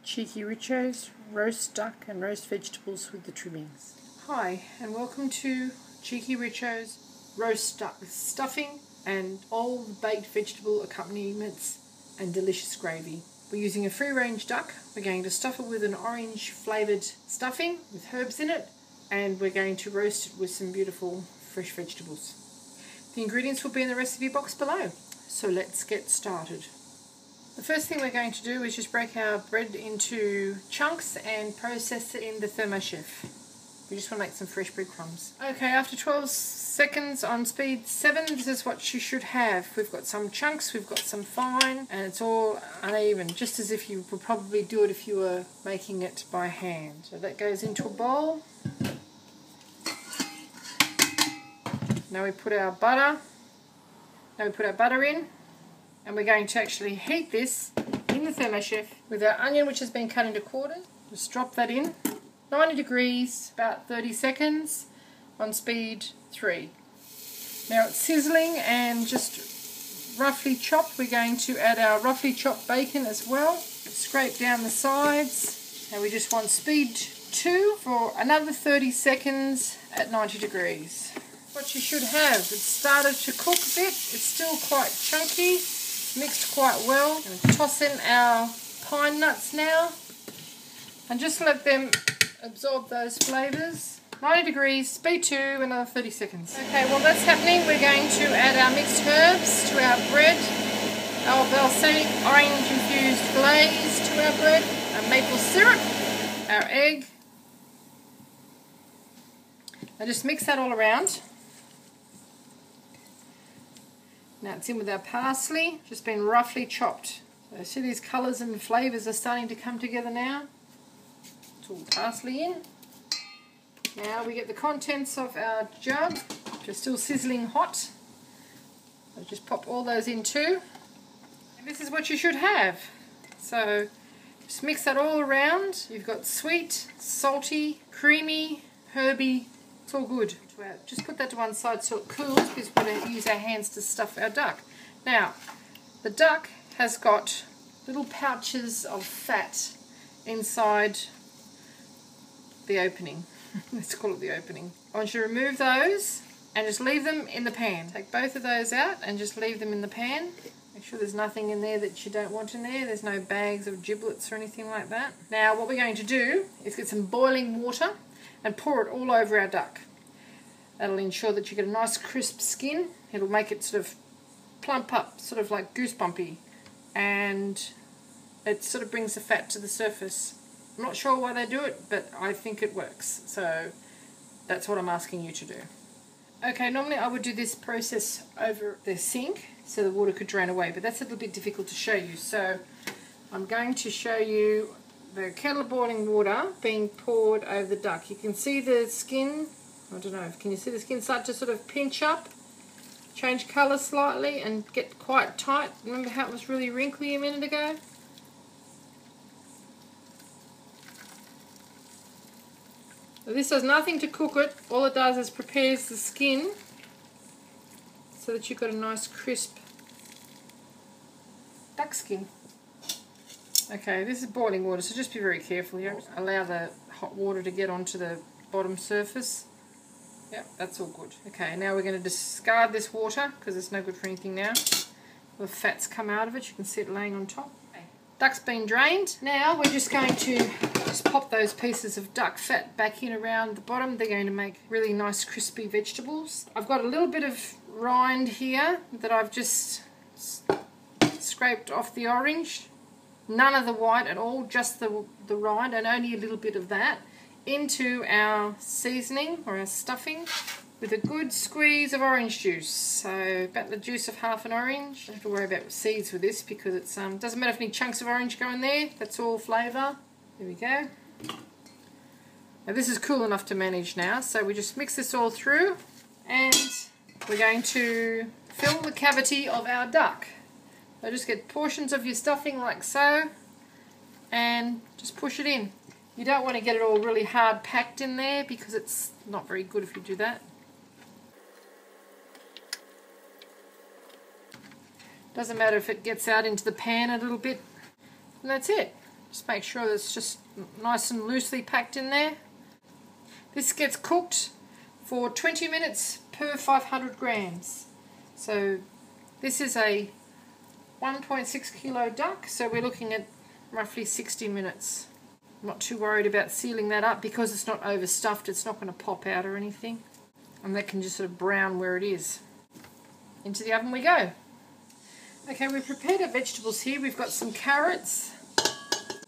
cheekyricho's roast duck and roast vegetables with the trimmings. Hi, and welcome to cheekyricho's roast duck with stuffing and all the baked vegetable accompaniments and delicious gravy. We're using a free range duck. We're going to stuff it with an orange flavoured stuffing with herbs in it, and we're going to roast it with some beautiful fresh vegetables. The ingredients will be in the recipe box below. So let's get started. The first thing we're going to do is just break our bread into chunks and process it in the thermochef. We just want to make some fresh breadcrumbs. Okay, after 12 seconds on speed 7, this is what you should have. We've got some chunks, we've got some fine, and it's all uneven, just as if you would probably do it if you were making it by hand. So that goes into a bowl. Now we put our butter. In. And we're going to actually heat this in the thermochef with our onion, which has been cut into quarters. Just drop that in. 90 degrees, about 30 seconds on speed 3. Now it's sizzling and just roughly chopped. We're going to add our roughly chopped bacon as well. Scrape down the sides. And we just want speed 2 for another 30 seconds at 90 degrees. What you should have, it's started to cook a bit. It's still quite chunky. Mixed quite well. I'm going to toss in our pine nuts now and just let them absorb those flavours. 90 degrees, speed 2, another 30 seconds. Okay, while that's happening, we're going to add our mixed herbs to our bread, our balsamic orange infused glaze to our bread, our maple syrup, our egg, and just mix that all around. Now it's in with our parsley, just been roughly chopped. So see these colours and flavours are starting to come together now. It's all parsley in. Now we get the contents of our jug, which are still sizzling hot. So just pop all those in too. And this is what you should have. So just mix that all around. You've got sweet, salty, creamy, herby. It's all good. Just put that to one side so it cools, because we're going to use our hands to stuff our duck. Now, the duck has got little pouches of fat inside the opening. Let's call it the opening. I want you to remove those and just leave them in the pan. Take both of those out and just leave them in the pan. Make sure there's nothing in there that you don't want in there. There's no bags of giblets or anything like that. Now, what we're going to do is get some boiling water and pour it all over our duck. That'll ensure that you get a nice crisp skin. It'll make it sort of plump up, sort of like goosebumpy, and it sort of brings the fat to the surface. I'm not sure why they do it, but I think it works, so that's what I'm asking you to do. Okay, normally I would do this process over the sink so the water could drain away, but that's a little bit difficult to show you, so I'm going to show you the kettle of boiling water being poured over the duck. You can see the skin, I don't know, can you see the skin start to sort of pinch up, change colour slightly and get quite tight? Remember how it was really wrinkly a minute ago? This does nothing to cook it, all it does is prepares the skin so that you've got a nice crisp duck skin. Okay, this is boiling water, so just be very careful here. Allow the hot water to get onto the bottom surface. Yep, that's all good. Okay, now we're going to discard this water because it's no good for anything now. The fat's come out of it, you can see it laying on top. Okay. Duck's been drained. Now we're just going to just pop those pieces of duck fat back in around the bottom. They're going to make really nice crispy vegetables. I've got a little bit of rind here that I've just scraped off the orange. None of the white at all, just the rind, and only a little bit of that, into our seasoning or our stuffing with a good squeeze of orange juice. So about the juice of half an orange. Don't have to worry about seeds with this because it doesn't matter if any chunks of orange go in there, that's all flavour. There we go. Now this is cool enough to manage now, so we just mix this all through and we're going to fill the cavity of our duck. So just get portions of your stuffing like so and just push it in. You don't want to get it all really hard packed in there because it's not very good if you do that. Doesn't matter if it gets out into the pan a little bit. And that's it. Just make sure that it's just nice and loosely packed in there. This gets cooked for 20 minutes per 500 grams. So this is a 1.6 kilo duck, so we're looking at roughly 60 minutes. I'm not too worried about sealing that up because it's not overstuffed, it's not going to pop out or anything. And that can just sort of brown where it is. Into the oven we go. Okay, we've prepared our vegetables here. We've got some carrots,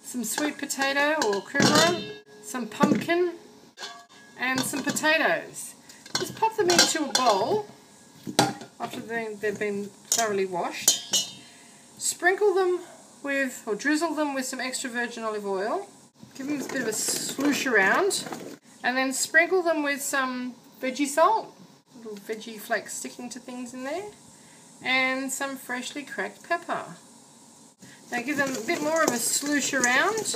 some sweet potato or coumarin, some pumpkin, and some potatoes. Just pop them into a bowl after they've been thoroughly washed. Sprinkle them with, or drizzle them with some extra virgin olive oil. Give them a bit of a sloosh around. And then sprinkle them with some veggie salt, little veggie flakes sticking to things in there, and some freshly cracked pepper. Now give them a bit more of a sloosh around.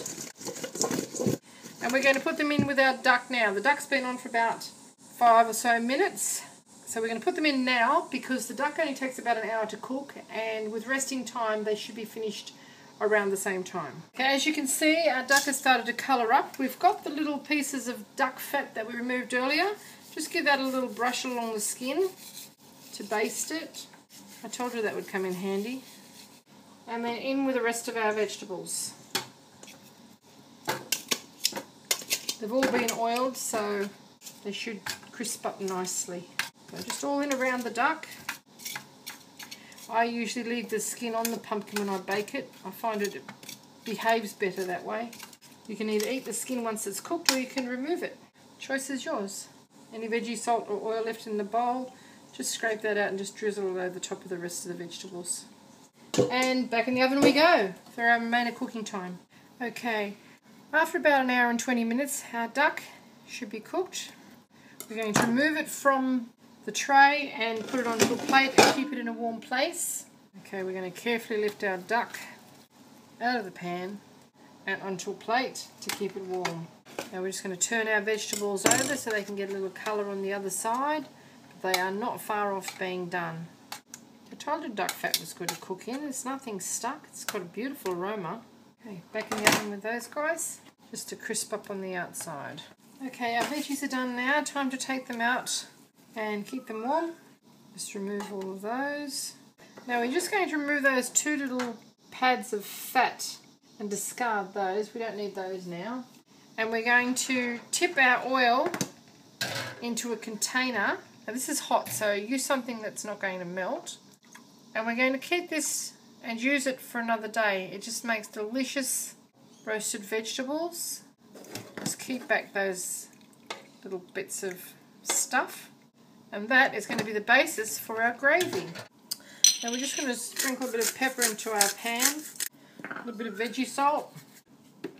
And we're going to put them in with our duck now. The duck's been on for about 5 or so minutes. So we're going to put them in now because the duck only takes about an hour to cook, and with resting time they should be finished around the same time. Okay, as you can see, our duck has started to colour up. We've got the little pieces of duck fat that we removed earlier. Just give that a little brush along the skin to baste it. I told you that would come in handy. And then in with the rest of our vegetables. They've all been oiled, so they should crisp up nicely. So just all in around the duck. I usually leave the skin on the pumpkin when I bake it. I find it behaves better that way. You can either eat the skin once it's cooked or you can remove it. Choice is yours. Any veggie salt or oil left in the bowl, just scrape that out and just drizzle it over the top of the rest of the vegetables. And back in the oven we go for our remainder cooking time. Okay, after about an hour and 20 minutes, our duck should be cooked. We're going to remove it from the tray and put it onto a plate and keep it in a warm place. Okay, we're going to carefully lift our duck out of the pan and onto a plate to keep it warm. Now we're just going to turn our vegetables over so they can get a little colour on the other side, but they are not far off being done. I told you duck fat was good to cook in. There's nothing stuck. It's got a beautiful aroma. Okay, back in the oven with those guys, just to crisp up on the outside. Okay, our veggies are done now. Time to take them out and keep them warm. Just remove all of those. Now we're just going to remove those 2 little pads of fat and discard those. We don't need those now. And we're going to tip our oil into a container. Now this is hot, so use something that's not going to melt. And we're going to keep this and use it for another day. It just makes delicious roasted vegetables. Just keep back those little bits of stuff. And that is going to be the basis for our gravy. Now we're just going to sprinkle a bit of pepper into our pan. A little bit of veggie salt.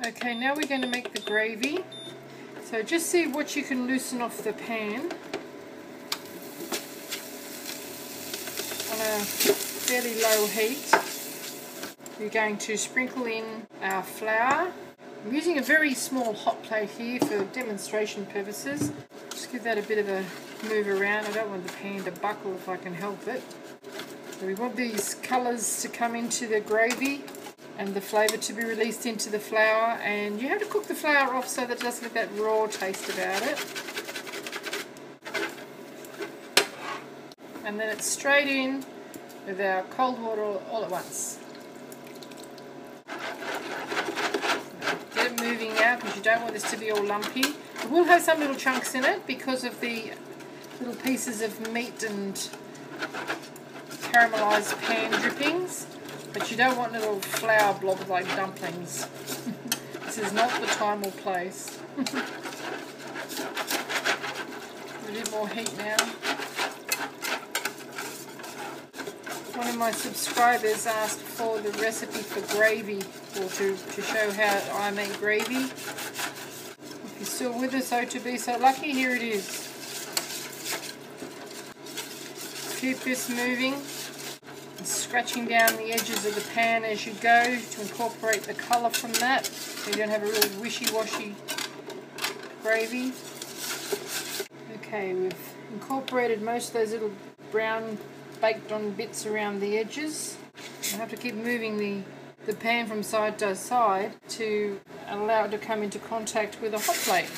Okay, now we're going to make the gravy. So just see what you can loosen off the pan. On a fairly low heat. We're going to sprinkle in our flour. I'm using a very small hot plate here for demonstration purposes. Just give that a bit of a move around. I don't want the pan to buckle if I can help it. So we want these colours to come into the gravy and the flavour to be released into the flour, and you have to cook the flour off so that it doesn't get that raw taste about it. And then it's straight in with our cold water all at once. Get it moving out because you don't want this to be all lumpy. It will have some little chunks in it because of the little pieces of meat and caramelised pan drippings, but you don't want little flour blobs like dumplings. This is not the time or place. A bit more heat now. One of my subscribers asked for the recipe for gravy, or to show how I make gravy. If you're still with us, oh to be so lucky, here it is. Keep this moving and scratching down the edges of the pan as you go to incorporate the colour from that, so you don't have a real wishy-washy gravy. Okay, we've incorporated most of those little brown baked on bits around the edges. I have to keep moving the the pan from side to side to allow it to come into contact with a hot plate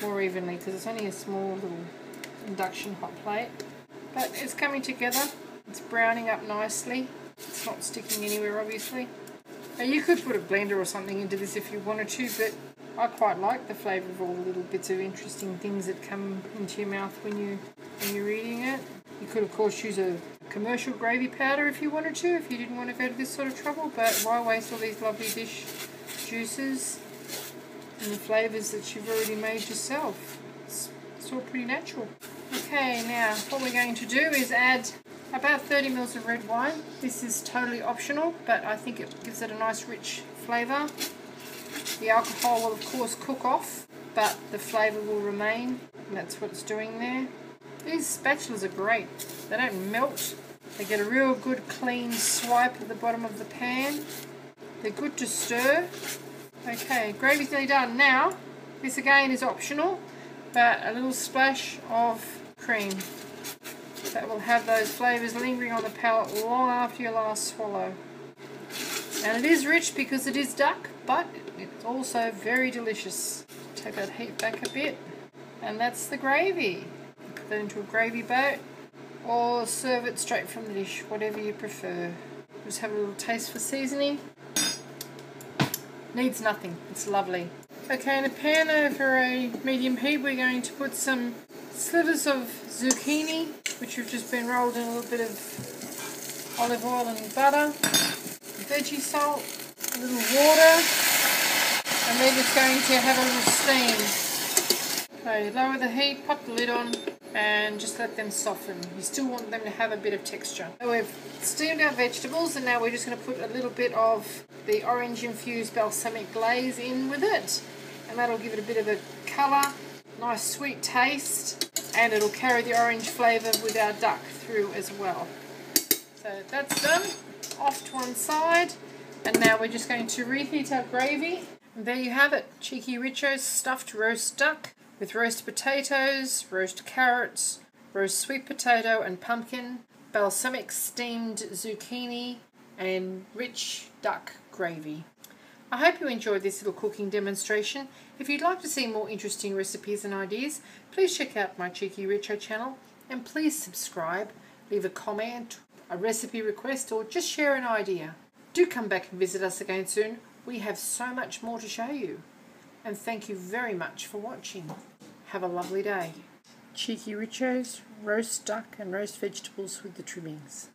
more evenly, because it's only a small little induction hot plate. But it's coming together, it's browning up nicely, it's not sticking anywhere obviously. Now you could put a blender or something into this if you wanted to, but I quite like the flavour of all the little bits of interesting things that come into your mouth when you're eating it. You could of course use a commercial gravy powder if you wanted to, if you didn't want to go to this sort of trouble, but why waste all these lovely dish juices and the flavours that you've already made yourself? It's all pretty natural. Okay, now what we're going to do is add about 30 ml of red wine. This is totally optional, but I think it gives it a nice rich flavour. The alcohol will of course cook off, but the flavour will remain, and that's what it's doing there. These spatulas are great. They don't melt. They get a real good clean swipe at the bottom of the pan. They're good to stir. Okay, gravy's nearly done. Now, this again is optional, but a little splash of cream. That will have those flavours lingering on the palate long after your last swallow. And it is rich because it is duck, but it's also very delicious. Take that heat back a bit, and that's the gravy. Put that into a gravy boat, or serve it straight from the dish, whatever you prefer. Just have a little taste for seasoning. Needs nothing, it's lovely. Okay, in a pan over a medium heat, we're going to put some slivers of zucchini, which have just been rolled in a little bit of olive oil and butter, veggie salt, a little water, and they're just going to have a little steam. Okay, lower the heat, pop the lid on, and just let them soften. You still want them to have a bit of texture. So we've steamed our vegetables, and now we're just going to put a little bit of the orange infused balsamic glaze in with it, and that'll give it a bit of a colour, nice sweet taste, and it'll carry the orange flavour with our duck through as well. So that's done. Off to one side, and now we're just going to reheat our gravy, and there you have it, cheekyricho stuffed roast duck with roast potatoes, roast carrots, roast sweet potato and pumpkin, balsamic steamed zucchini, and rich duck gravy. I hope you enjoyed this little cooking demonstration. If you'd like to see more interesting recipes and ideas, please check out my cheekyricho channel, and please subscribe, leave a comment, a recipe request, or just share an idea. Do come back and visit us again soon. We have so much more to show you. And thank you very much for watching. Have a lovely day. Cheekyricho's roast duck and roast vegetables with the trimmings.